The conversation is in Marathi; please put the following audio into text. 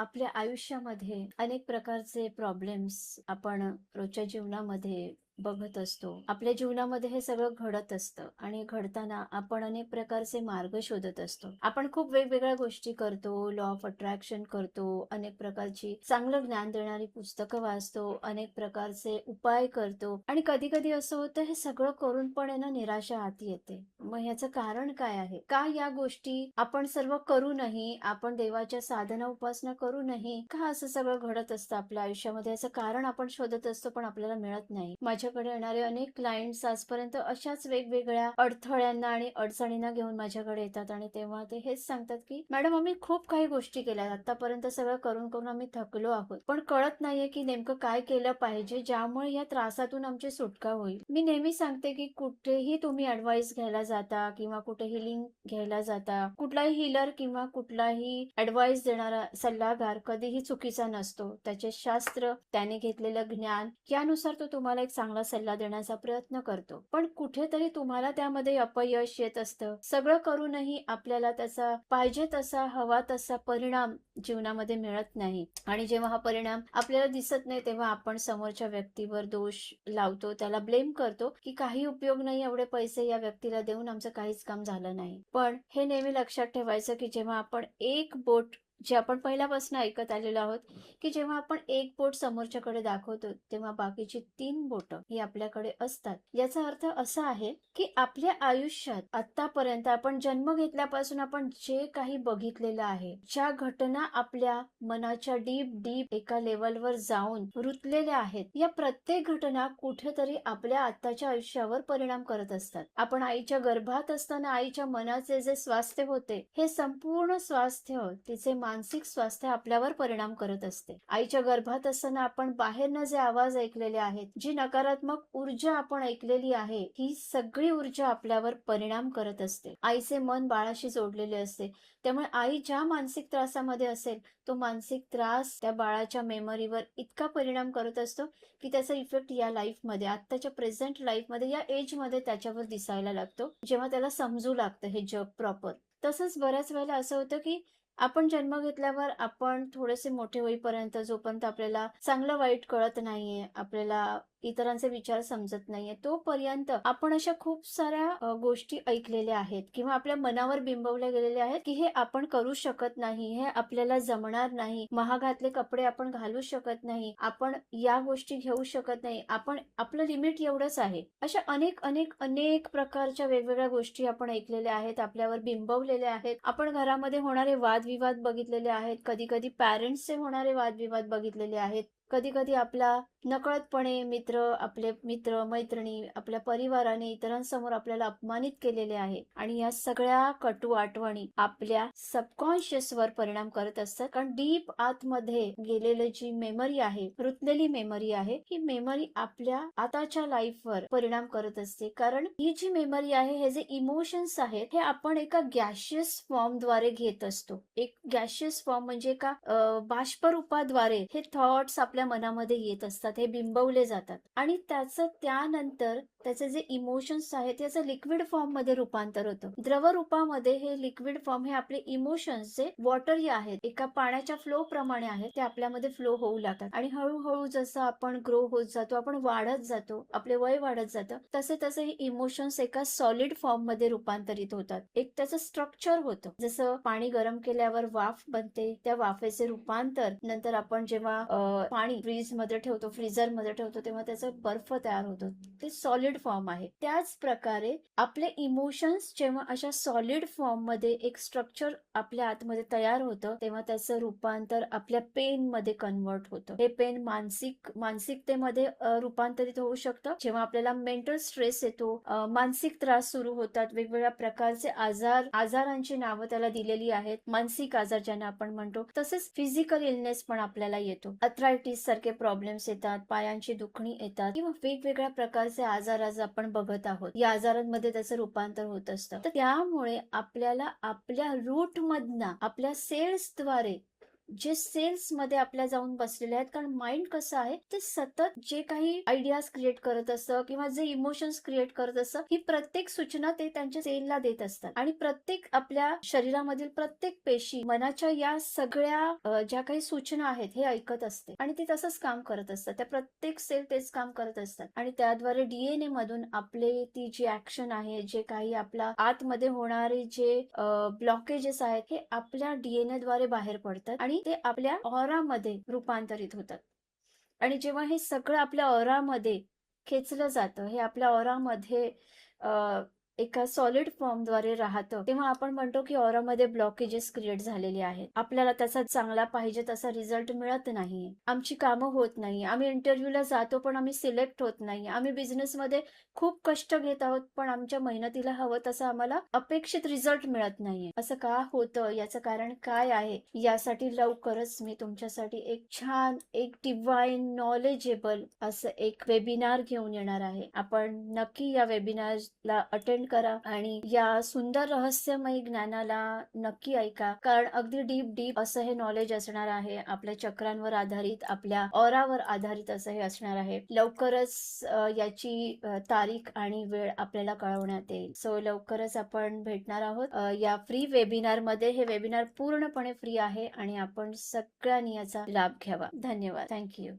आपल्या आयुष्यामध्ये अनेक प्रकारचे प्रॉब्लेम्स आपण रोजच्या जीवनामध्ये बघत असतो. आपल्या जीवनामध्ये हे सगळं घडत असतं आणि घडताना आपण अनेक प्रकारचे मार्ग शोधत असतो. आपण खूप वेगवेगळ्या गोष्टी करतो, लॉ ऑफ अट्रॅक्शन करतो, अनेक प्रकारची चांगलं ज्ञान देणारी पुस्तकं वाचतो, अनेक प्रकारचे उपाय करतो आणि कधी कधी असं होतं हे सगळं करून पण आहे ना निराशा हाती येते. मग ह्याचं कारण काय आहे? का या गोष्टी आपण सर्व करूनही, आपण देवाच्या साधना उपासना करूनही का असं सगळं घडत असतं आपल्या आयुष्यामध्ये? याचं कारण आपण शोधत असतो पण आपल्याला मिळत नाही. माझ्याकडे येणारे अनेक क्लायंट्स आजपर्यंत अशाच वेगवेगळ्या अडथळ्यांना आणि अडचणींना घेऊन माझ्याकडे येतात आणि तेव्हा ते हेच सांगतात की मॅडम आम्ही खूप काही गोष्टी केल्या, आतापर्यंत सगळं करून करून आम्ही थकलो आहोत, पण कळत नाहीये की नेमकं काय केलं पाहिजे ज्यामुळे या त्रासातून आमची सुटका होईल. मी नेहमी सांगते की कुठेही तुम्ही ऍडवाइस घ्यायला जाता किंवा कुठे हिलिंग घ्यायला जाता, कुठलाही हिलर किंवा कुठलाही ऍडवाइस देणारा सल्लागार कधीही चुकीचा नसतो. त्याचे शास्त्र, त्याने घेतलेलं ज्ञान यानुसार तो तुम्हाला एक चांगला सल्ला देण्याचा प्रयत्न करतो, पण कुठेतरी तुम्हाला त्यामध्ये अपयश येत असतं. सगळं करूनही आपल्याला त्याचा पाहिजे तसा, हवा तसा परिणाम जीवनामध्ये मिळत नाही आणि जेव्हा हा परिणाम आपल्याला दिसत नाही तेव्हा आपण समोरच्या व्यक्तीवर दोष लावतो, त्याला ब्लेम करतो की काही उपयोग नाही, एवढे पैसे या व्यक्तीला देऊन आमचं काहीच काम झालं नाही. पण हे नेहमी लक्षात ठेवायचं की जेव्हा आपण एक बोट, जे आपण पहिल्यापासून ऐकत आलेलो आहोत की जेव्हा आपण एक बोट समोरच्याकडे दाखवतो तेव्हा बाकीची 3 बोट ही आपल्याकडे असतात. याचा अर्थ असा आहे की आपल्या आयुष्यात आतापर्यंत आपण जन्म घेतल्यापासून आपण जे काही बघितलेलं आहे, ज्या घटना आपल्या मनाच्या डीप डीप एका लेवलवर जाऊन रुतलेल्या आहेत, या प्रत्येक घटना कुठेतरी आपल्या आताच्या आयुष्यावर परिणाम करत असतात. आपण आईच्या गर्भात असताना आईच्या मनाचे जे स्वास्थ्य होते, हे संपूर्ण स्वास्थ्य, तिचे मानसिक स्वास्थ्य आपल्यावर परिणाम करत असते. आईच्या गर्भात असताना आपण बाहेरनं जे आवाज ऐकलेले आहेत, जी नकारात्मक ऊर्जा आपण ऐकलेली आहे, ही सगळी ऊर्जा आपल्यावर परिणाम करत असते. आईचे मन बाळाशी जोडलेले असते, त्यामुळे आई ज्या मानसिक त्रासामध्ये असेल, तो मानसिक त्रास त्या बाळाच्या मेमरीवर इतका परिणाम करत असतो की त्याचा इफेक्ट या लाईफमध्ये, आत्ताच्या प्रेझेंट लाईफमध्ये, या एजमध्ये त्याच्यावर दिसायला लागतो, जेव्हा त्याला समजू लागतं हे जग प्रॉपर. तसंच बऱ्याच वेळेला असं होतं की आपण जन्म घेतल्यावर आपण थोडेसे मोठे होईपर्यंत, जोपर्यंत आपल्याला चांगलं वाईट कळत नाहीये, आपल्याला इतरांचे विचार समजत नाहीये, तोपर्यंत आपण अशा खूप साऱ्या गोष्टी ऐकलेल्या आहेत किंवा आपल्या मनावर बिंबवल्या गेलेल्या आहेत की हे आपण करू शकत नाही, हे आपल्याला जमणार नाही, महागातले कपडे आपण घालू शकत नाही, आपण या गोष्टी घेऊ शकत नाही, आपण, आपलं लिमिट एवढंच आहे. अशा अनेक अनेक अनेक प्रकारच्या वेगवेगळ्या गोष्टी आपण ऐकलेल्या आहेत, आपल्यावर बिंबवलेल्या आहेत. आपण घरामध्ये होणारे वादविवाद बघितलेले आहेत, कधी कधी पॅरेंट्सचे होणारे वादविवाद बघितलेले आहेत, कधी कधी आपला नकळतपणे आपले मित्र मैत्रिणी, आपल्या परिवाराने इतरांसमोर आपल्याला अपमानित केलेले आहे आणि या सगळ्या कटू आठवणी आपल्या सबकॉन्शियस वर परिणाम करत असतात. कारण डीप आतमध्ये गेलेली जी मेमरी आहे, रुतलेली मेमरी आहे, ही मेमरी आपल्या आताच्या लाईफवर परिणाम करत असते. कारण ही जी मेमरी आहे, हे जे इमोशन्स आहेत, हे आपण एका गॅशियस फॉर्म द्वारे घेत असतो. एक गॅशियस फॉर्म म्हणजे का बाष्प रूपाद्वारे हे थॉट्स आपल्या मनामध्ये येत असतात, हे बिंबवले जातात आणि त्याचं त्यानंतर त्याचे जे इमोशन्स आहेत त्याचं लिक्विड फॉर्म मध्ये रूपांतर होतं. द्रव रूपामध्ये हे लिक्विड फॉर्म हे आपले इमोशन्स जे वॉटरी आहेत, एका पाण्याच्या फ्लो प्रमाणे आहेत, ते आपल्यामध्ये फ्लो होऊ लागतात आणि हळूहळू जसं आपण ग्रो होत जातो, आपण वाढत जातो, आपले वय वाढत जातं, तसे तसे हे इमोशन्स एका सॉलिड फॉर्म मध्ये रूपांतरित होतात. एक त्याचं स्ट्रक्चर होतं, जसं पाणी गरम केल्यावर वाफ बनते, त्या वाफेचे रूपांतर नंतर आपण जेव्हा पाणी फ्रीज मध्ये ठेवतो, फ्रीजर मध्ये ठेवतो, तेव्हा त्याचा बर्फ तयार होतो, ते सॉलिड फॉर्म आहे. त्याच प्रकारे आपले इमोशन्स जेव्हा अशा सॉलिड फॉर्म मध्ये एक स्ट्रक्चर आपल्या आतमध्ये तयार होतं, तेव्हा त्याचं रूपांतर आपल्या पेन मध्ये कन्वर्ट होतं. हे पेन मानसिकतेमध्ये रूपांतरित होऊ शकतं. जेव्हा आपल्याला मेंटल स्ट्रेस येतो, मानसिक त्रास सुरू होतात, वेगवेगळ्या प्रकारचे आजारांची नावं त्याला दिलेली आहेत, मानसिक आजार ज्यांना आपण म्हणतो. तसेच फिजिकल इलनेस पण आपल्याला येतो, अथरायटिस सारखे प्रॉब्लेम्स येतात, पायांची दुखणी येतात किंवा वेगवेगळ्या प्रकारचे आजार आज आपण बघत आहोत. या आजारांमध्ये त्याचं रूपांतर होत असतं. तर त्यामुळे आपल्याला आपल्या रूट मधना, आपल्या सेल्स द्वारे जे सेल्स मध्ये आपल्या जाऊन बसलेले आहेत. कारण माइंड कसं आहे, ते सतत जे काही आयडियाज क्रिएट करत असतं किंवा जे इमोशन्स क्रिएट करत असतं, ही प्रत्येक सूचना ते त्यांच्या सेलला देत असतात आणि प्रत्येक आपल्या शरीरामधील प्रत्येक पेशी मनाच्या या सगळ्या ज्या काही सूचना आहेत हे ऐकत असते आणि ते तसंच काम करत असतात. त्या प्रत्येक सेल तेच काम करत असतात आणि त्याद्वारे डीएनए मधून आपले ती जी ऍक्शन आहे, जे काही आपला आतमध्ये होणारे जे ब्लॉकेजेस आहेत, हे आपल्या डीएनए द्वारे बाहेर पडतात आणि ते आपल्या ऑरामध्ये रूपांतरित होतात. आणि जेव्हा हे सगळं आपल्या ऑरामध्ये खेचलं जातं, हे आपल्या ऑरामध्ये एका सॉलिड फॉर्मद्वारे राहतं, तेव्हा आपण म्हणतो की ऑरामध्ये ब्लॉकेजेस क्रिएट झालेले आहेत. आपल्याला त्याचा चांगला पाहिजे तसा रिझल्ट मिळत नाही. आमची कामं होत नाही. आम्ही इंटरव्ह्यूला जातो पण आम्ही सिलेक्ट होत नाही. आम्ही बिझनेसमध्ये खूप कष्ट घेत आहोत पण आमच्या मेहनतीला हवं तसं आम्हाला अपेक्षित रिझल्ट मिळत नाहीये. असं का होतं? याचं कारण काय आहे? यासाठी लवकरच मी तुमच्यासाठी एक छान, एक डिवाइन नॉलेजेबल असं एक वेबिनार घेऊन येणार आहे. आपण नक्की या वेबिनारला अटेंड करा आणि या सुंदर रहस्यमयी ज्ञानाला नक्की ऐका. कारण अगदी डीप असं हे नॉलेज असणार आहे. आपल्या चक्रांवर आधारित, आपल्या ऑरावर आधारित असं हे असणार आहे. लवकरच याची तारीख आणि वेळ आपल्याला कळवण्यात येईल. सो लवकरच आपण भेटणार आहोत या फ्री वेबिनार मध्ये. हे वेबिनार पूर्णपणे फ्री आहे आणि आपण सगळ्यांनी याचा लाभ घ्यावा. धन्यवाद. थँक्यू.